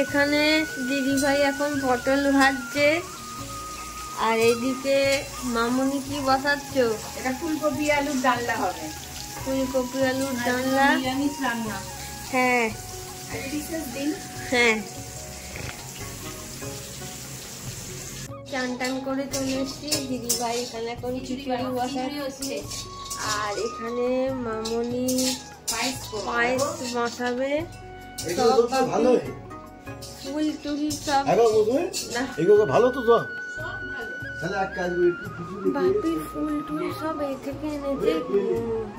এখানে দিদিভাই এখন পটল ভাজছে, আর এইদিকে মামুনি কি বসাচ্ছ? এটা ফুলকপি আলুর ডালনা হবে। ফুলকপি আলুর ডালনা, নিরামিষ রান্না। হ্যাঁ হ্যাঁ। চান টান করে চলে এসছি। দিদিভাই এখানে এখন খিচুড়ি বসাচ্ছে, আর এখানে মামুনি পায়েস বসাবে। ফুল টুল সব ভালো তো বাপি ফুল টুল সব এই থেকে এনেছে,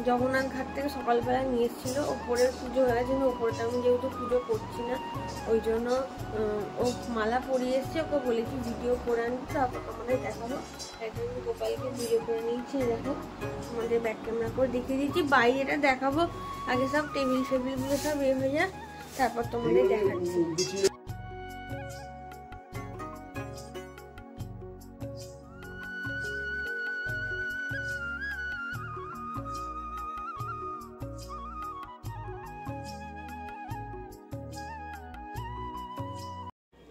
জগন্নাথ ঘাট থেকে সকালবেলা নিয়ে এসেছিল। ওপরের পুজো হয়ে গেছে, ওপরটা আমি যেহেতু পুজো করছি না ওই জন্য ও মালা পরিয়ে এসছে। ওকে বলেছি ভিডিও করে আনতে, তারপর তোমাদের দেখাবো। একদম গোপালকে ভিডিও করে নিয়েছি, দেখো আমাদের ব্যাক ক্যামেরা করে দেখিয়ে দিচ্ছি। বাইরেটা দেখাবো, আগে সব টেবিল ফেবিলগুলো সব এ হয়ে যায়, তারপর তোমাদের দেখাচ্ছি।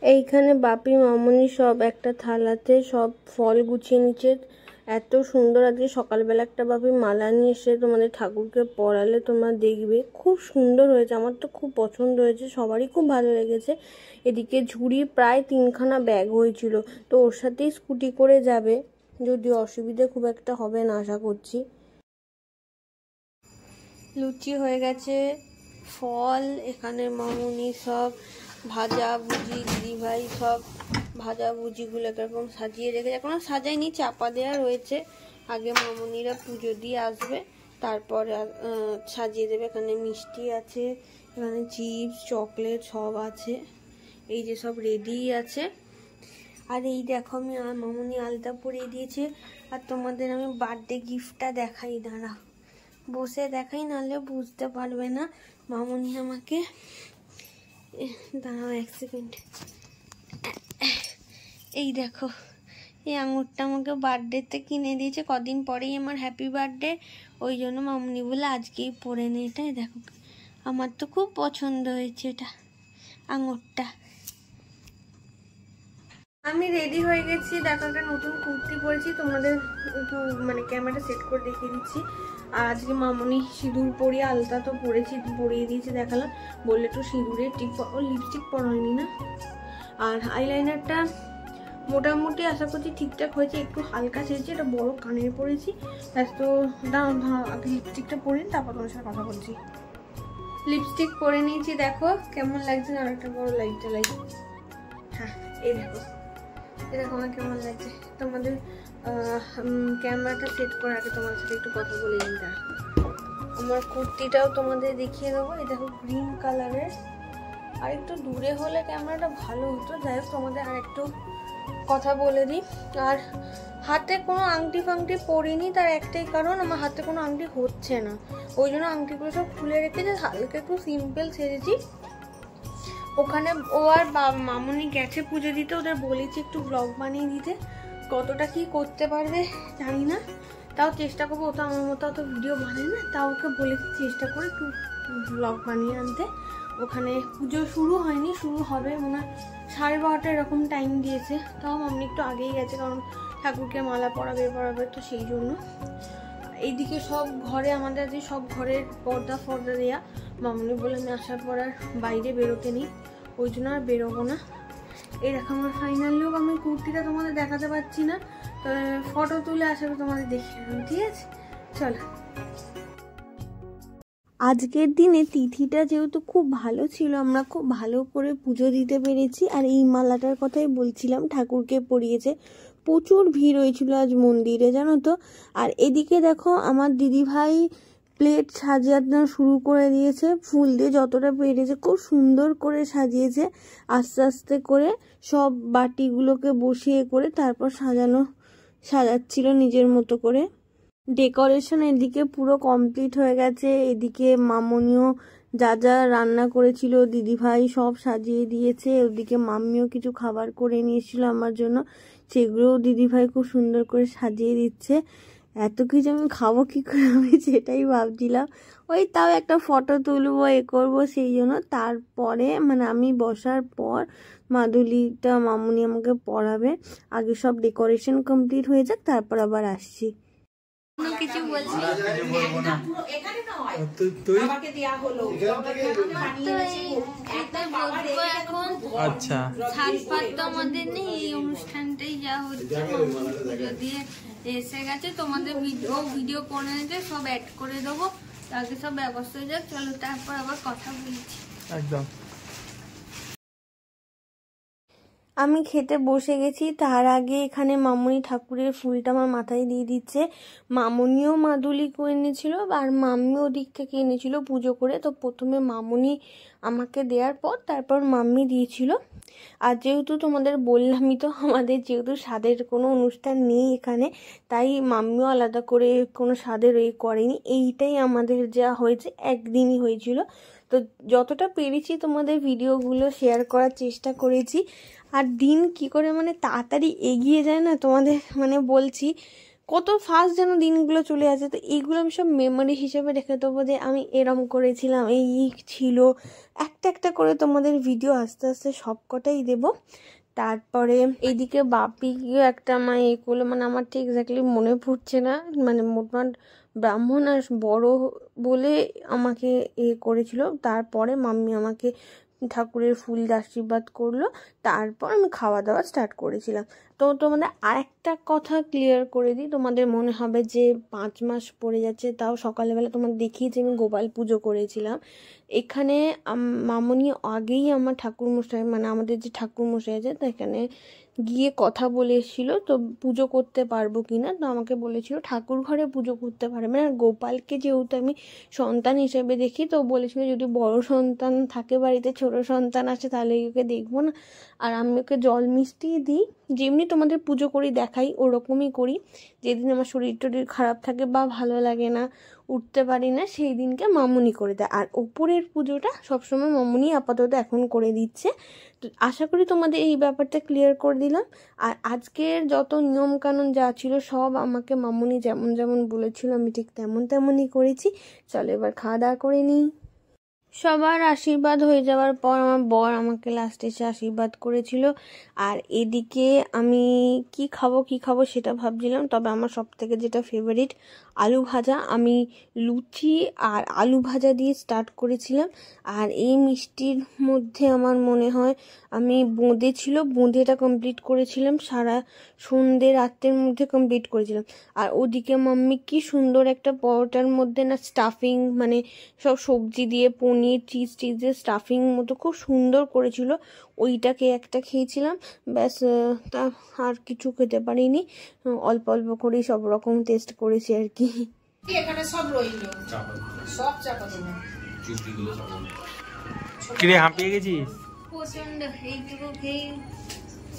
এইখানে বাপি মামুনি সব একটা থালাতে সব ফল গুছিয়ে নিচ্ছে। এত সুন্দর, আজকে সকালবেলা একটা বাপি মালা নিয়ে এসে তোমাদের ঠাকুরকে পরালে তোমরা দেখবে, খুব সুন্দর হয়েছে। আমার তো খুব পছন্দ হয়েছে, সবারই খুব ভালো লেগেছে। এদিকে ঝুড়ি প্রায় 3খানা ব্যাগ হয়েছিল, তো ওর সাথেই স্কুটি করে যাবে, যদি অসুবিধে খুব একটা হবে না আশা করছি। লুচি হয়ে গেছে, ফল এখানে মামুনি সব ভাজা ভুজি, দিদিভাই সব ভাজা ভুজিগুলো এরকম সাজিয়ে রেখেছে, এখনো সাজায়নি, চাপা দেওয়া রয়েছে। আগে মামুনিরা পুজো দিয়ে আসবে, তারপর সাজিয়ে দেবে। এখানে মিষ্টি আছে, এখানে চিপস চকলেট সব আছে, এই যে সব রেডি আছে। আর এই দেখো আমি মামুনি আলতা পরিয়ে দিয়েছে। আর তোমাদের আমি বার্থডে গিফটটা দেখাই, দাঁড়া বসে দেখাই, নাহলে বুঝতে পারবে না। মামুনি আমাকে, দাঁড়াও 1 সেকেন্ড, এই দেখো এই আঙুরটা আমাকে বার্থডেতে কিনে দিয়েছে, কদিন পরেই আমার হ্যাপি বার্থডে, ওই জন্য মামুনি বলে আজকেই পরে নে। এটাই দেখো, আমার তো খুব পছন্দ হয়েছে এটা আঙুরটা। আমি রেডি হয়ে গেছি, দেখো একটা নতুন কুর্তি পরেছি, তোমাদের একটু মানে ক্যামেরাটা সেট করে দেখিয়ে দিচ্ছি। আর আজকে মামুনি সিঁদুর পরিয়ে, আলতা তো পরিয়ে দিয়েছি, দেখালাম। বললে একটু সিঁদুরের টিপ, ও লিপস্টিক পরা হয়নি না। আর আইলাইনারটা মোটামুটি আশা করছি ঠিকঠাক হয়েছে, একটু হালকা ছেড়েছি, এটা বড় কানের পরেছি। তো দাঁড়াও আগে লিপস্টিকটা পরে তারপর তোমার সাথে কথা বলছি। লিপস্টিক পরে নিয়েছি, দেখো কেমন লাগছে। আর একটা বড় লাইটটা লাগে, হ্যাঁ এই দেখো, এরকম আমার কেমন লাগছে। তোমাদের ক্যামেরাটা সেট করার আগে তোমাদের সাথে একটু কথা বলে নিই। আমার কুর্তিটাও তোমাদের দেখিয়ে দেবো, এই দেখো গ্রিন কালারের। আর একটু দূরে হলে ক্যামেরাটা ভালো হতো, যাই হোক তোমাদের আর একটু কথা বলে দিই। আর হাতে কোনো আংটি ফাংটি পরিনি, তার একটাই কারণ আমার হাতে কোনো আংটি হচ্ছে না, ওই জন্য আংটিগুলো সব খুলে রেখেছে, হালকা একটু সিম্পল সেজেছি। ওখানে ও আর মামুনি গেছে পুজো দিতে, ওদের বলেছি একটু ব্লগ বানিয়ে দিতে, কতটা কি করতে পারবে জানি না, তাও চেষ্টা করবো। ও তো আমার মতো অত ভিডিও বানায় না, তাও ওকে বলেছি চেষ্টা করে একটু ব্লগ বানিয়ে আনতে। ওখানে পুজো শুরু হয়নি, শুরু হবে মনে হয় 12:30 এরকম টাইম দিয়েছে, তাও মামনি একটু আগেই গেছে, কারণ ঠাকুরকে মালা পরাবে তো সেই জন্য। এইদিকে সব ঘরে আমাদের আজকে সব ঘরের পর্দা দেয়া, মামনি বলে আমি আসার পর আর বাইরে বেরোতে নেই, ওই জন্য আর বেরোবো না। এই দেখো আমার ফাইনাল লুক। আমি কুর্তিটা তোমাদের দেখাতে পারছি না, তো ফটো তুলে আসাবে তোমাদের দেখিয়ে দেবো, ঠিক আছে? চলো। আজকের দিনে তিথিটা যেহেতু খুব ভালো ছিল, আমরা খুব ভালো করে পুজো দিতে পেরেছি। আর এই মালাটার কথাই বলছিলাম, ঠাকুরকে পরিয়েছে, প্রচুর ভিড় হয়েছিল আজ মন্দিরে, জানো তো। আর এদিকে দেখো আমার দিদিভাই প্লেট সাজানো শুরু করে দিয়েছে, ফুল দিয়ে যতটা পেরেছে খুব সুন্দর করে সাজিয়েছে। আস্তে আস্তে করে সব বাটিগুলোকে বসিয়ে করে তারপর সাজাচ্ছিল নিজের মতো করে। ডেকোরেশন এদিকে পুরো কমপ্লিট হয়ে গেছে। এদিকে মামনিও যা যা রান্না করেছিল দিদিভাই সব সাজিয়ে দিয়েছে। ওদিকে মাম্মিও কিছু খাবার করে নিয়েছিল আমার জন্য, সেগুলোও দিদিভাই খুব সুন্দর করে সাজিয়ে দিচ্ছে। এত কিছু আমি খাবো কি করে, আমি সেটাই ভাবছিলাম। ওই তাও একটা ফটো তুলবো এ করবো, সেই জন্য। তারপরে মানে আমি বসার পর মাদুলিটা মামুনি আমাকে পড়াবে, আগে সব ডেকোরেশন কমপ্লিট হয়ে যাক, তারপর আবার আসছি। কিছু বলছি আচ্ছা, আমাদের নেই, এই অনুষ্ঠানটাই যা হচ্ছে যদি এসে গেছে, তোমাদের ভিডিও করে নিতে সব অ্যাড করে দেবো, আগে সব ব্যবস্থা হয়ে যাক। চলো তারপর আবার কথা বলছি। একদম। আমি খেতে বসে গেছি, তার আগে এখানে মামুনি ঠাকুরের ফুলটা আমার মাথায় দিয়ে দিচ্ছে। মামুনিও মাদুলি করে এনেছিল আর মাম্মি ওদিক থেকে এনেছিল পুজো করে। তো প্রথমে মামুনি আমাকে দেওয়ার পর তারপর মাম্মি দিয়েছিল। আর যেহেতু তোমাদের বললামই তো, আমাদের যেহেতু স্বাদের কোনো অনুষ্ঠান নেই এখানে, তাই মাম্মিও আলাদা করে কোনো স্বাদের করেনি। এইটাই আমাদের যা হয়েছে, একদিনই হয়েছিল। তো যতটা পেরেছি তোমাদের ভিডিওগুলো শেয়ার করার চেষ্টা করেছি। আর দিন কি করে মানে তাড়াতাড়ি এগিয়ে যায় না, তোমাদের মানে বলছি কত ফাস্ট যেন দিনগুলো চলে আসে। তো এইগুলো আমি সব মেমোরি হিসেবে রেখে দেবো যে আমি এরম করেছিলাম, এই ছিল। একটা একটা করে তোমাদের ভিডিও আস্তে আস্তে সব কটাই দেবো। তারপরে এইদিকে বাপিকেও একটা আমার করলো, মানে আমার ঠিক এক্স্যাক্টলি মনে পড়ছে না, মানে মোটমাট ব্রাহ্মণ আর বড় বলে আমাকে করেছিল। তারপরে মাম্মি আমাকে ঠাকুরের ফুল আশীর্বাদ করলো, তারপর আমি খাওয়া দাওয়া স্টার্ট করেছিলাম। তো তোমাদের আরেকটা কথা ক্লিয়ার করে দিই, তোমাদের মনে হবে যে 5 মাস পড়ে যাচ্ছে, তাও সকালবেলা তোমাদের দেখিয়েছি আমি গোপাল পুজো করেছিলাম। এখানে মামুনি আগেই আমার ঠাকুরমশাই, মানে আমাদের যে ঠাকুরমশাই আছে, তো এখানে গিয়ে কথা বলে এসেছিলো তো পুজো করতে পারবো কিনা। তো আমাকে বলেছিল ঠাকুর ঘরে পুজো করতে পারবে না, গোপালকে যেহেতু আমি সন্তান হিসেবে দেখি, তো বলেছিল যদি বড় সন্তান থাকে বাড়িতে, ছোট সন্তান আছে, তাহলে ওকে দেখবো না। আর আমি ওকে জল মিষ্টি দিই, যেমনি তোমাদের পুজো করি দেখাই ওরকমই করি। যেদিন আমার শরীর টরীর খারাপ থাকে বা ভালো লাগে না, উঠতে পারি না, সেই দিনকে মামুনি করে দেয়। আর ওপরের পুজোটা সবসময় মামুনি আপাতত এখন করে দিচ্ছে। তো আশা করি তোমাদের এই ব্যাপারটা ক্লিয়ার করে দিলাম। আর আজকের যত নিয়মকানুন যা ছিল সব আমাকে মামুনি যেমন যেমন বলেছিল আমি ঠিক তেমনই করেছি। চলো এবার খাওয়া দাওয়া করে নিই। সবার আশীর্বাদ হয়ে যাওয়ার পর আমার বর আমাকে লাস্টে এসে আশীর্বাদ করেছিল। আর এদিকে আমি কি খাবো সেটা ভাবছিলাম, তবে আমার সব থেকে যেটা ফেভারিট আলু ভাজা, আমি লুচি আর আলু ভাজা দিয়ে স্টার্ট করেছিলাম। আর এই মিষ্টির মধ্যে আমার মনে হয় আমি বোঁদেটা কমপ্লিট করেছিলাম, সারা সন্ধ্যে রাত্রের মধ্যে কমপ্লিট করেছিলাম। আর ওদিকে মাম্মি কি সুন্দর একটা পরোটার মধ্যে না স্টাফিং, মানে সব সবজি দিয়ে পনির চিজ দিয়ে স্টাফিং মতো খুব সুন্দর করেছিল, ওইটাকে একটা খেয়েছিলাম ব্যাস। তা আর কিছু খেতে পারিনি, অল্প অল্প করেই সব রকম টেস্ট করেছি আর কি। এখানে সব রইল, সব চাপা দেবো। কিরে হাঁপিয়ে গেছিস? প্রচন্ড, এইটুকু খেয়ে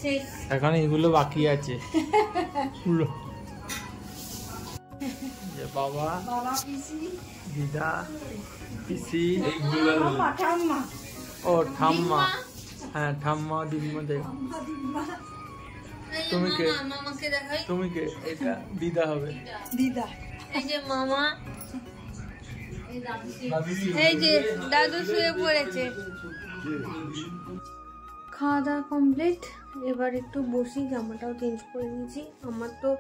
শেষ। এখন এগুলো বাকি আছে। বাবা, দিদা, পিসি, ও ঠাম্মা, হ্যাঁ ঠাম্মা দিদিমা। তুমি কে? মামাকে দেখাই। তুমি কে? এটা দিদা হবে। দিদা, এই যে মামা, এই যে দাদু শুয়ে পড়েছে। খাওয়া দাওয়া কমপ্লিট, এবার একটু বসি, জামাটাও চেঞ্জ করে নিয়েছি। আমার তো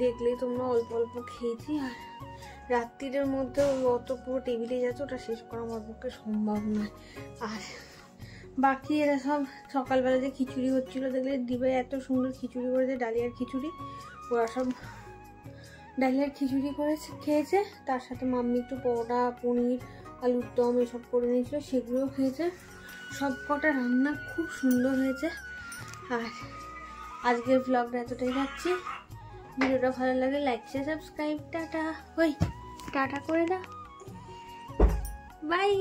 দেখলেই তোমরা অল্প অল্প খেয়েছি, আর রাত্রির মধ্যে অত পুরো টেবিলে যাচ্ছে, ওটা শেষ করা আমার পক্ষে সম্ভব নয়। আর বাকি এরা সব সকালবেলা যে খিচুড়ি হচ্ছিলো দেখলে, দিবে এত সুন্দর খিচুড়ি করেছে, ডালিয়ার খিচুড়ি, ওরা সব ডালিয়ার খিচুড়ি করেছে খেয়েছে। তার সাথে মাম্মি একটু পরোটা, পনির, আলুর দম এসব করে নিয়েছিল, সেগুলোও খেয়েছে। সব কটা রান্না খুব সুন্দর হয়েছে। আর আজকের ব্লগটা এতটাই যাচ্ছি। ভিডিওটা ভালো লাগে like share subscribe. Tata, tata করে দাও, বাই।